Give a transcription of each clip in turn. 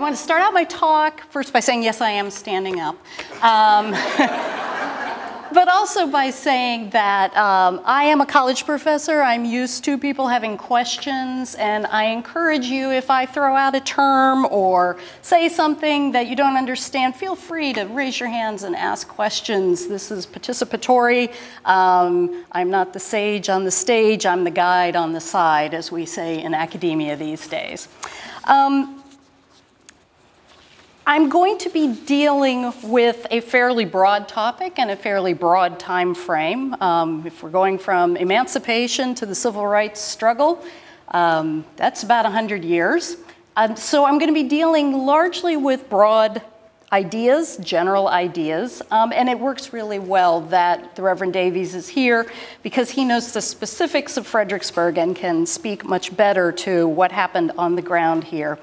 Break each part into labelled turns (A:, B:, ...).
A: want to start out my talk first by saying, yes, I am standing up. But also by saying that I am a college professor. I'm used to people having questions, and I encourage you, if I throw out a term or say something that you don't understand, feel free to raise your hands and ask questions. This is participatory. I'm not the sage on the stage. I'm the guide on the side, as we say in academia these days. I'm going to be dealing with a fairly broad topic and a fairly broad time frame. If we're going from emancipation to the civil rights struggle, that's about 100 years. So I'm going to be dealing largely with broad ideas, general ideas, and it works really well that the Reverend Davies is here because he knows the specifics of Fredericksburg and can speak much better to what happened on the ground here.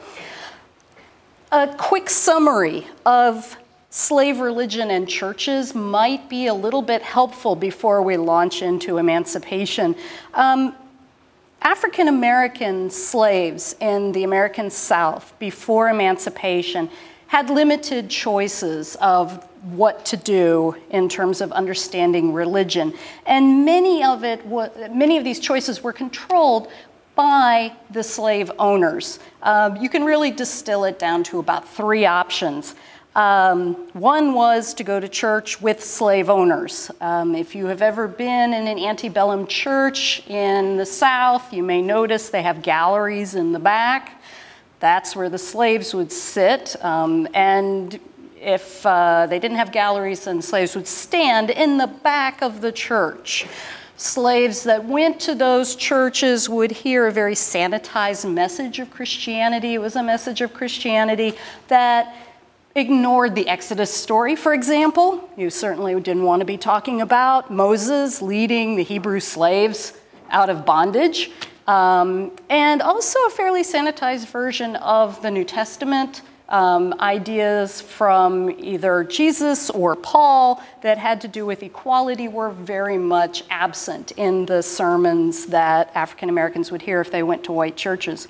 A: A quick summary of slave religion and churches might be a little bit helpful before we launch into emancipation. African American slaves in the American South before emancipation had limited choices of what to do in terms of understanding religion. And many of these choices were controlled by the slave owners. You can really distill it down to about 3 options. One was to go to church with slave owners. If you have ever been in an antebellum church in the South, you may notice they have galleries in the back. That's where the slaves would sit. And if they didn't have galleries, then slaves would stand in the back of the church. Slaves that went to those churches would hear a very sanitized message of Christianity. It was a message of Christianity that ignored the Exodus story, for example. You certainly didn't want to be talking about Moses leading the Hebrew slaves out of bondage. And also a fairly sanitized version of the New Testament. Ideas from either Jesus or Paul that had to do with equality were very much absent in the sermons that African Americans would hear if they went to white churches.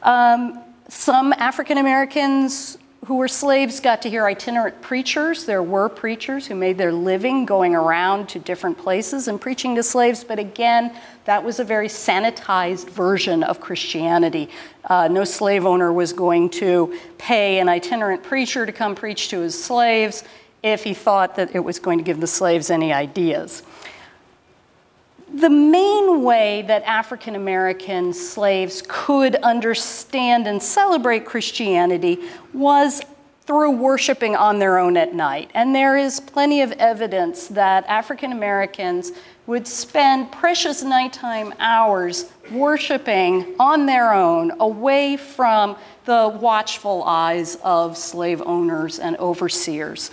A: Some African Americans who were slaves got to hear itinerant preachers. There were preachers who made their living going around to different places and preaching to slaves, but again, that was a very sanitized version of Christianity. No slave owner was going to pay an itinerant preacher to come preach to his slaves if he thought that it was going to give the slaves any ideas. The main way that African American slaves could understand and celebrate Christianity was through worshiping on their own at night. And there is plenty of evidence that African Americans would spend precious nighttime hours worshiping on their own, away from the watchful eyes of slave owners and overseers.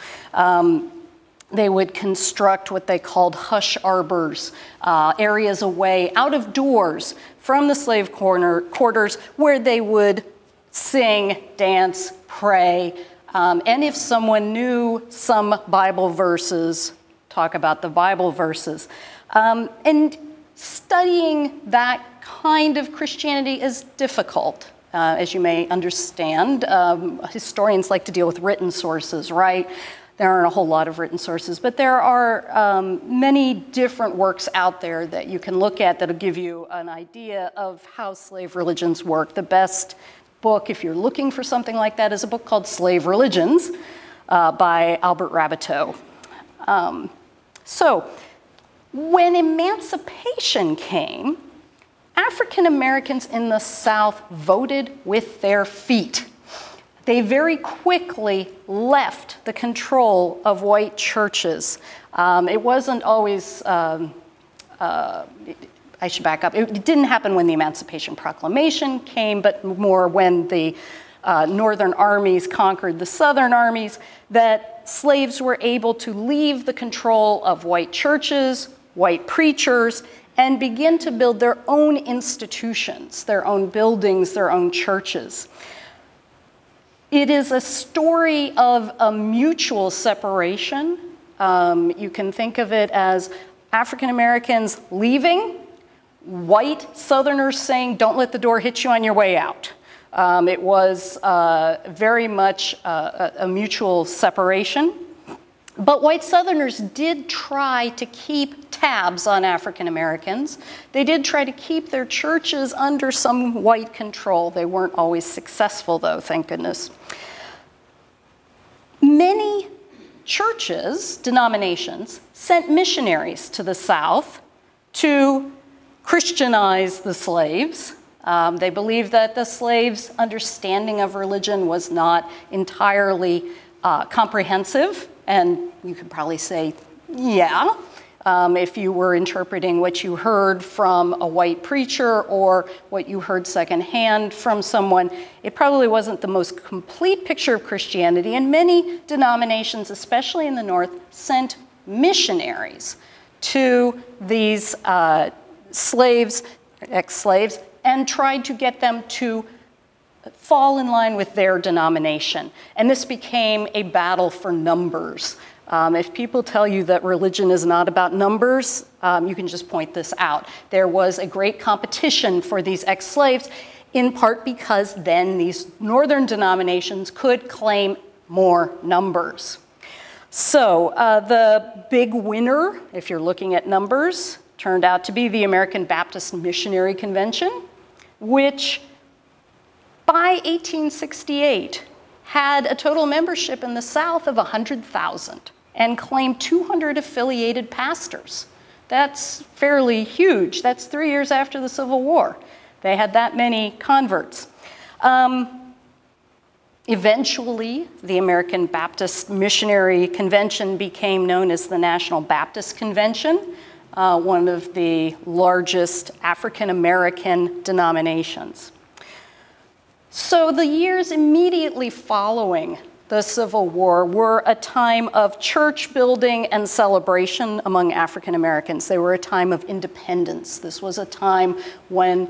A: They would construct what they called hush arbors, areas away, out of doors from the slave quarters, where they would sing, dance, pray, and if someone knew some Bible verses, talk about the Bible verses. And studying that kind of Christianity is difficult, as you may understand. Historians like to deal with written sources, right? There aren't a whole lot of written sources, but there are many different works out there that you can look at that'll give you an idea of how slave religions work. The best book, if you're looking for something like that, is a book called Slave Religions by Albert Rabbitoe. So when emancipation came, African Americans in the South voted with their feet. They very quickly left the control of white churches. It wasn't always, I should back up, it didn't happen when the Emancipation Proclamation came, but more when the northern armies conquered the southern armies, that slaves were able to leave the control of white churches, white preachers, and begin to build their own institutions, their own buildings, their own churches. It is a story of a mutual separation. You can think of it as African Americans leaving, white Southerners saying, don't let the door hit you on your way out. It was very much a mutual separation. But white Southerners did try to keep tabs on African Americans. They did try to keep their churches under some white control. They weren't always successful, though, thank goodness. Many churches, denominations, sent missionaries to the South to Christianize the slaves. They believed that the slaves' understanding of religion was not entirely comprehensive. And you could probably say, yeah, if you were interpreting what you heard from a white preacher or what you heard secondhand from someone, it probably wasn't the most complete picture of Christianity. And many denominations, especially in the North, sent missionaries to these slaves, ex-slaves, and tried to get them to fall in line with their denomination. And this became a battle for numbers. If people tell you that religion is not about numbers, you can just point this out. There was a great competition for these ex-slaves, in part because then these northern denominations could claim more numbers. So the big winner, if you're looking at numbers, turned out to be the American Baptist Missionary Convention, which by 1868 had a total membership in the South of 100,000 and claimed 200 affiliated pastors. That's fairly huge. That's 3 years after the Civil War. They had that many converts. Eventually, the American Baptist Missionary Convention became known as the National Baptist Convention, one of the largest African American denominations. So the years immediately following the Civil War were a time of church building and celebration among African Americans. They were a time of independence. This was a time when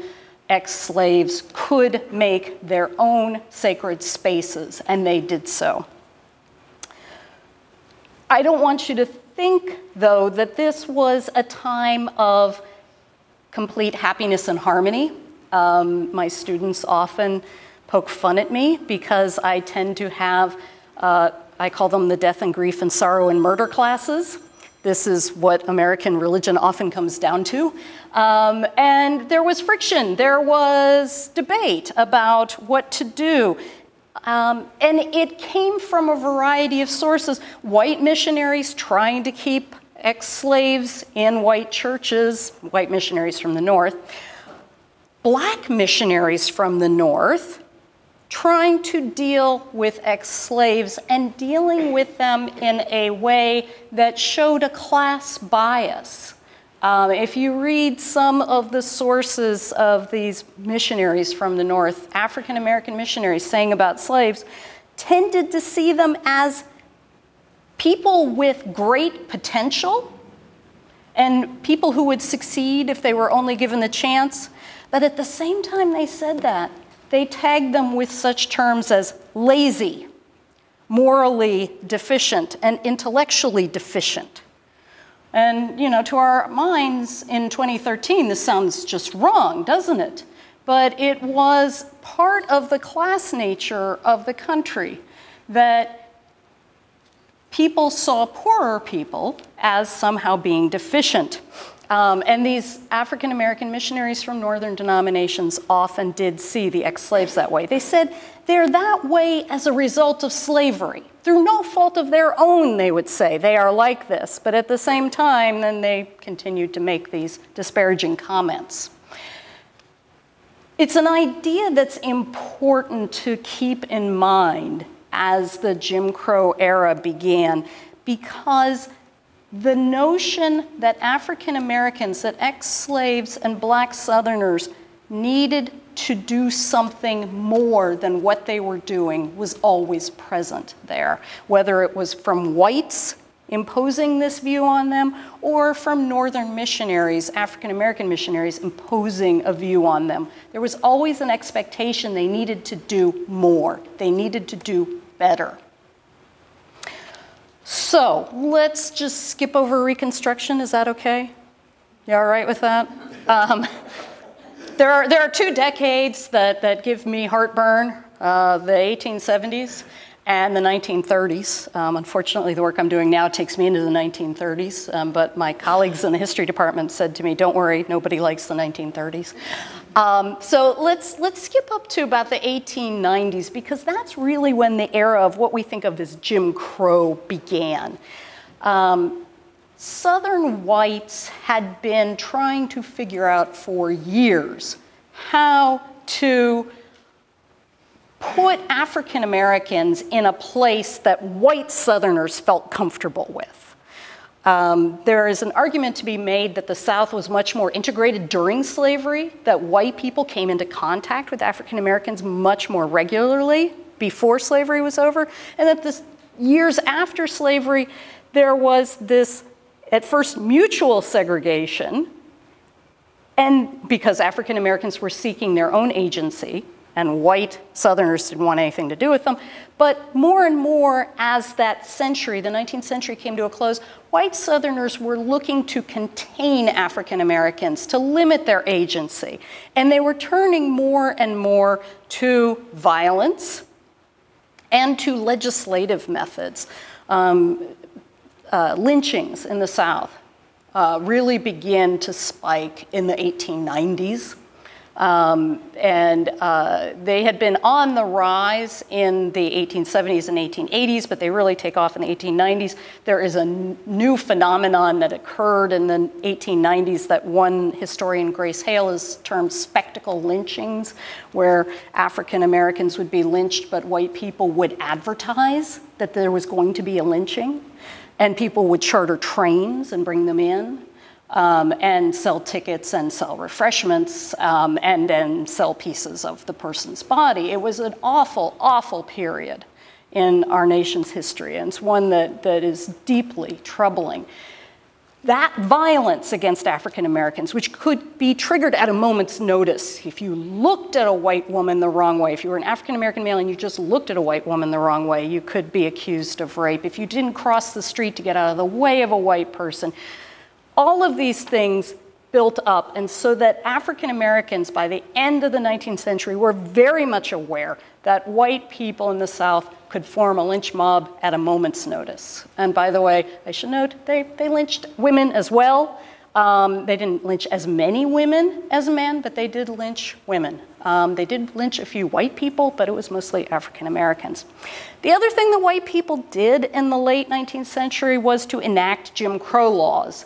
A: ex-slaves could make their own sacred spaces, and they did so. I don't want you to think, though, that this was a time of complete happiness and harmony. My students often poke fun at me because I tend to have, I call them the death and grief and sorrow and murder classes. This is what American religion often comes down to. And there was friction, there was debate about what to do. And it came from a variety of sources. White missionaries trying to keep ex-slaves in white churches, white missionaries from the North. Black missionaries from the North trying to deal with ex-slaves and dealing with them in a way that showed a class bias. If you read some of the sources of these missionaries from the North, African American missionaries saying about slaves, tended to see them as people with great potential and people who would succeed if they were only given the chance. But at the same time they said that, they tagged them with such terms as lazy, morally deficient, and intellectually deficient. And, you know, to our minds in 2013, this sounds just wrong, doesn't it? But it was part of the class nature of the country that people saw poorer people as somehow being deficient. And these African American missionaries from northern denominations often did see the ex-slaves that way. They said they're that way as a result of slavery. Through no fault of their own, they would say, they are like this. But at the same time, then they continued to make these disparaging comments. It's an idea that's important to keep in mind as the Jim Crow era began, because the notion that African Americans, that ex-slaves and black Southerners needed to do something more than what they were doing was always present there, whether it was from whites imposing this view on them or from northern missionaries, African American missionaries imposing a view on them. There was always an expectation they needed to do more. They needed to do better. So let's just skip over Reconstruction. Is that okay? You all right with that? There are two decades that give me heartburn, the 1870s and the 1930s. Unfortunately, the work I'm doing now takes me into the 1930s, but my colleagues in the history department said to me, don't worry, nobody likes the 1930s. So let's skip up to about the 1890s, because that's really when the era of what we think of as Jim Crow began. Southern whites had been trying to figure out for years how to put African Americans in a place that white Southerners felt comfortable with. There is an argument to be made that the South was much more integrated during slavery, that white people came into contact with African Americans much more regularly before slavery was over, and that the years after slavery, there was this, at first, mutual segregation, and because African Americans were seeking their own agency, and white Southerners didn't want anything to do with them. But more and more, as that century, the 19th century, came to a close, white Southerners were looking to contain African Americans, to limit their agency. And they were turning more and more to violence and to legislative methods. Lynchings in the South really begin to spike in the 1890s. They had been on the rise in the 1870s and 1880s, but they really take off in the 1890s. There is a new phenomenon that occurred in the 1890s that one historian, Grace Hale, has termed spectacle lynchings, where African Americans would be lynched, but white people would advertise that there was going to be a lynching, and people would charter trains and bring them in. And sell tickets and sell refreshments, and then sell pieces of the person's body. It was an awful, awful period in our nation's history, and it's one that is deeply troubling. That violence against African Americans, which could be triggered at a moment's notice, if you looked at a white woman the wrong way, if you were an African American male and you just looked at a white woman the wrong way, you could be accused of rape. If you didn't cross the street to get out of the way of a white person, all of these things built up, and so that African Americans, by the end of the 19th century, were very much aware that white people in the South could form a lynch mob at a moment's notice. And by the way, I should note, they lynched women as well. They didn't lynch as many women as men, but they did lynch women. They did lynch a few white people, but it was mostly African Americans. The other thing that white people did in the late 19th century was to enact Jim Crow laws.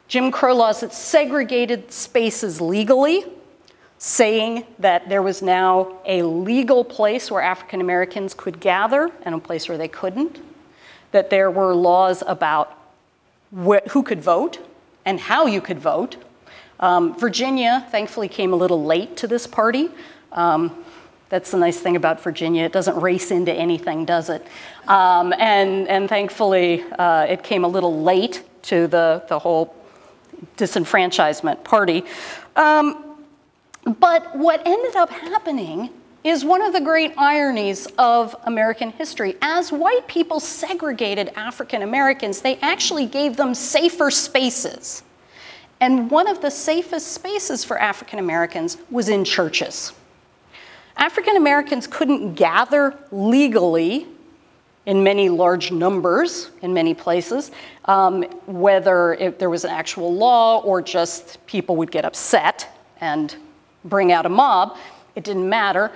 A: Jim Crow laws that segregated spaces legally, saying that there was now a legal place where African Americans could gather and a place where they couldn't, that there were laws about who could vote and how you could vote. Virginia, thankfully, came a little late to this party. That's the nice thing about Virginia. It doesn't race into anything, does it? And thankfully, it came a little late to the whole disenfranchisement party. But what ended up happening is one of the great ironies of American history. As white people segregated African Americans, they actually gave them safer spaces. And one of the safest spaces for African Americans was in churches. African Americans couldn't gather legally in many large numbers in many places, whether there was an actual law or just people would get upset and bring out a mob, it didn't matter.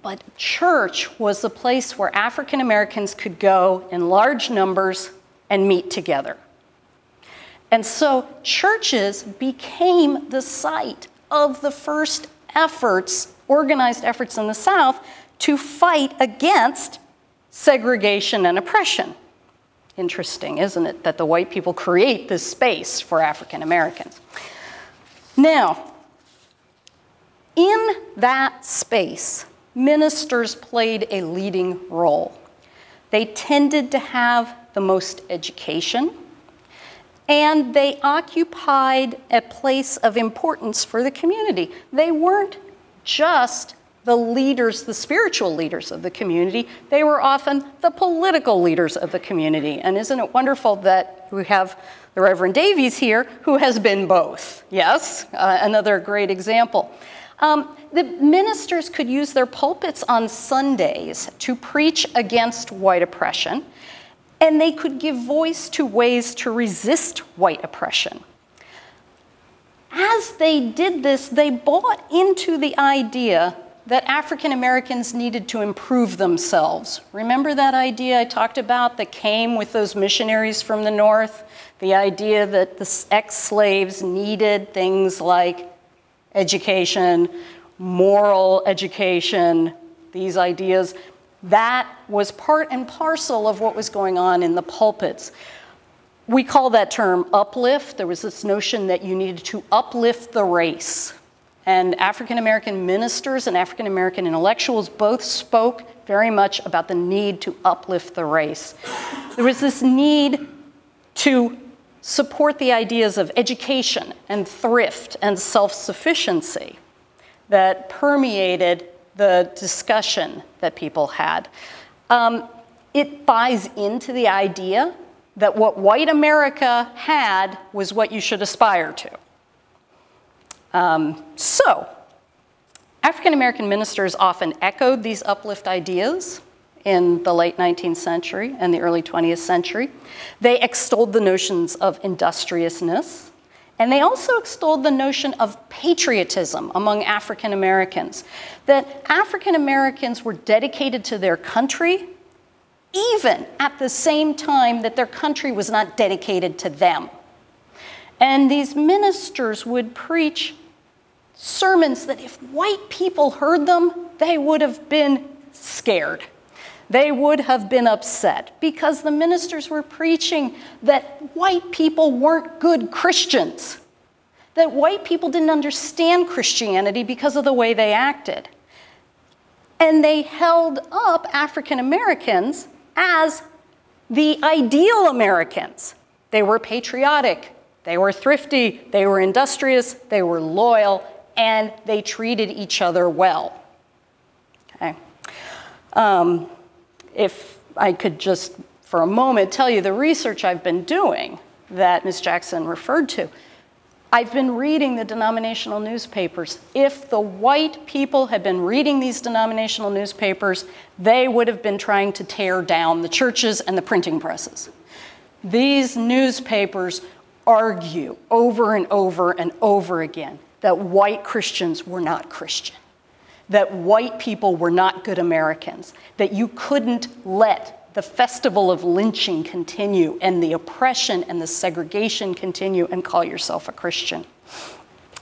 A: But church was the place where African Americans could go in large numbers and meet together. And so churches became the site of the first efforts, organized efforts in the South, to fight against segregation and oppression. Interesting, isn't it, that the white people create this space for African Americans. Now, in that space, ministers played a leading role. They tended to have the most education, and they occupied a place of importance for the community. They weren't just the leaders, the spiritual leaders of the community, they were often the political leaders of the community. And isn't it wonderful that we have the Reverend Davies here, who has been both? Yes, another great example. The ministers could use their pulpits on Sundays to preach against white oppression, and they could give voice to ways to resist white oppression. As they did this, they bought into the idea that African Americans needed to improve themselves. Remember that idea I talked about that came with those missionaries from the North? The idea that the ex-slaves needed things like education, moral education, these ideas. That was part and parcel of what was going on in the pulpits. We call that term uplift. There was this notion that you needed to uplift the race. And African American ministers and African American intellectuals both spoke very much about the need to uplift the race. There was this need to support the ideas of education and thrift and self-sufficiency that permeated the discussion that people had. It buys into the idea that what white America had was what you should aspire to. So, African American ministers often echoed these uplift ideas in the late 19th century and the early 20th century. They extolled the notions of industriousness, and they also extolled the notion of patriotism among African Americans, that African Americans were dedicated to their country, even at the same time that their country was not dedicated to them. And these ministers would preach sermons that if white people heard them, they would have been scared. They would have been upset because the ministers were preaching that white people weren't good Christians, that white people didn't understand Christianity because of the way they acted. And they held up African Americans as the ideal Americans. They were patriotic, they were thrifty, they were industrious, they were loyal, and they treated each other well. Okay. If I could just for a moment tell you the research I've been doing that Ms. Jackson referred to. I've been reading the denominational newspapers. If the white people had been reading these denominational newspapers, they would have been trying to tear down the churches and the printing presses. These newspapers argue over and over and over again that white Christians were not Christian, that white people were not good Americans, that you couldn't let the festival of lynching continue and the oppression and the segregation continue and call yourself a Christian.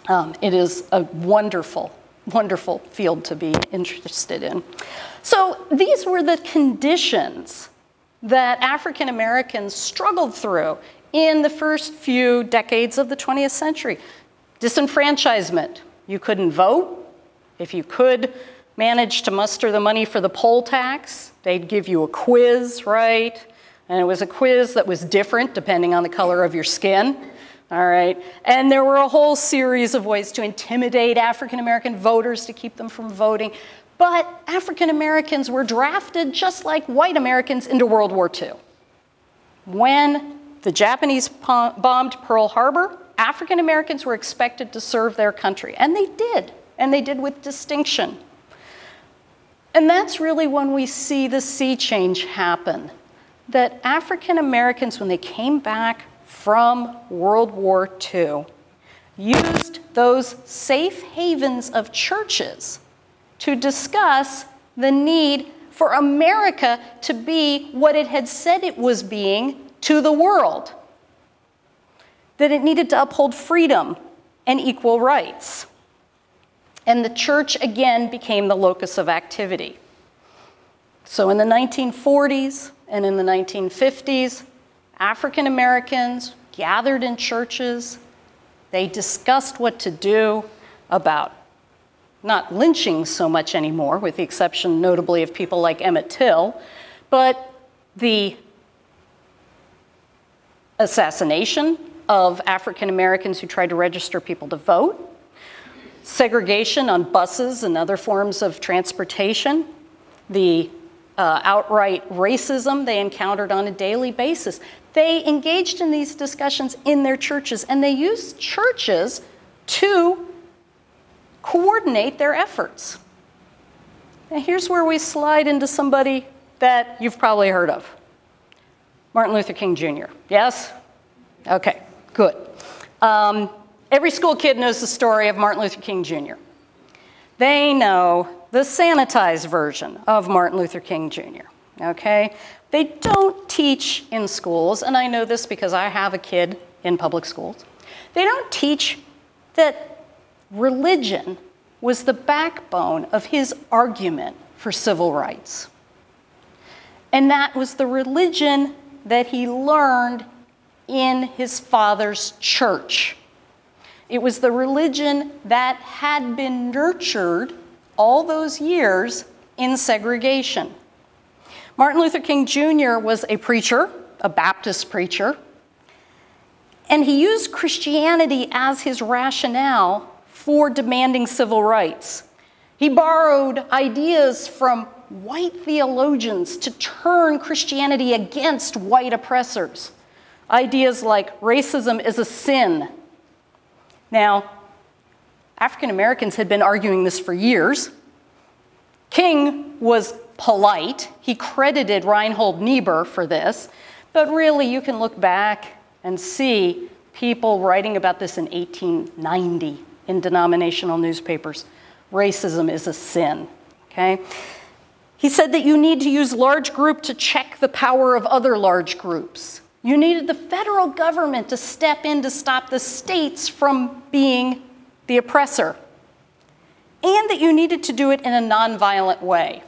A: It is a wonderful, wonderful field to be interested in. So these were the conditions that African Americans struggled through in the first few decades of the 20th century. Disenfranchisement. You couldn't vote. If you could manage to muster the money for the poll tax, they'd give you a quiz, right? And it was a quiz that was different depending on the color of your skin, all right? And there were a whole series of ways to intimidate African American voters to keep them from voting. But African Americans were drafted just like white Americans into World War II. When the Japanese bombed Pearl Harbor, African Americans were expected to serve their country, and they did with distinction. And that's really when we see the sea change happen, that African Americans, when they came back from World War II, used those safe havens of churches to discuss the need for America to be what it had said it was being to the world, that it needed to uphold freedom and equal rights. And the church, again, became the locus of activity. So in the 1940s and in the 1950s, African Americans gathered in churches. They discussed what to do about not lynching so much anymore, with the exception notably of people like Emmett Till, but the assassination of African Americans who tried to register people to vote, segregation on buses and other forms of transportation, the outright racism they encountered on a daily basis. They engaged in these discussions in their churches, and they used churches to coordinate their efforts. Now here's where we slide into somebody that you've probably heard of. Martin Luther King Jr. Yes? Okay, good. Every school kid knows the story of Martin Luther King Jr. They know the sanitized version of Martin Luther King Jr., okay? They don't teach in schools, and I know this because I have a kid in public schools. They don't teach that religion was the backbone of his argument for civil rights. And that was the religion that he learned in his father's church. It was the religion that had been nurtured all those years in segregation. Martin Luther King Jr. was a preacher, a Baptist preacher, and he used Christianity as his rationale for demanding civil rights. He borrowed ideas from white theologians to turn Christianity against white oppressors. Ideas like racism is a sin. Now, African Americans had been arguing this for years. King was polite. He credited Reinhold Niebuhr for this. But really, you can look back and see people writing about this in 1890 in denominational newspapers. Racism is a sin, okay? He said that you need to use large group to check the power of other large groups. You needed the federal government to step in to stop the states from being the oppressor. And that you needed to do it in a nonviolent way.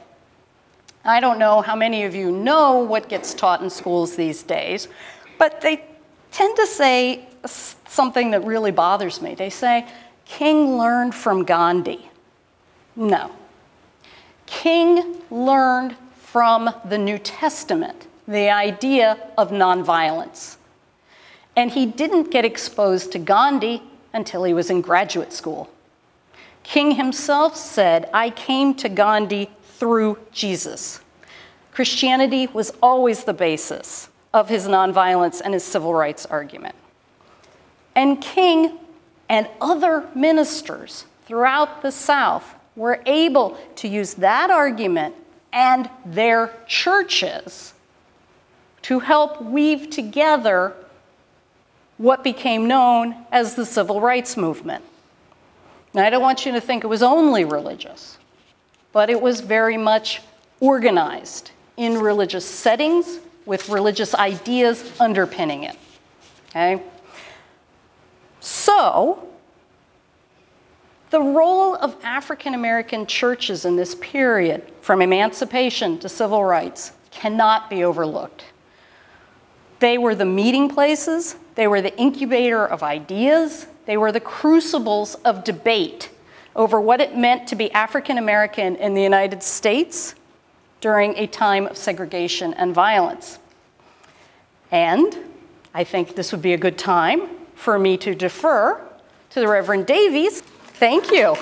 A: I don't know how many of you know what gets taught in schools these days, but they tend to say something that really bothers me. They say, King learned from Gandhi. No. King learned from the New Testament the idea of nonviolence. And he didn't get exposed to Gandhi until he was in graduate school. King himself said, I came to Gandhi through Jesus. Christianity was always the basis of his nonviolence and his civil rights argument. And King and other ministers throughout the South were able to use that argument and their churches to help weave together what became known as the civil rights movement. Now, I don't want you to think it was only religious, but it was very much organized in religious settings with religious ideas underpinning it, okay? So, the role of African American churches in this period, from emancipation to civil rights, cannot be overlooked. They were the meeting places, they were the incubator of ideas, they were the crucibles of debate over what it meant to be African American in the United States during a time of segregation and violence. And I think this would be a good time for me to defer to the Reverend Davies. Thank you.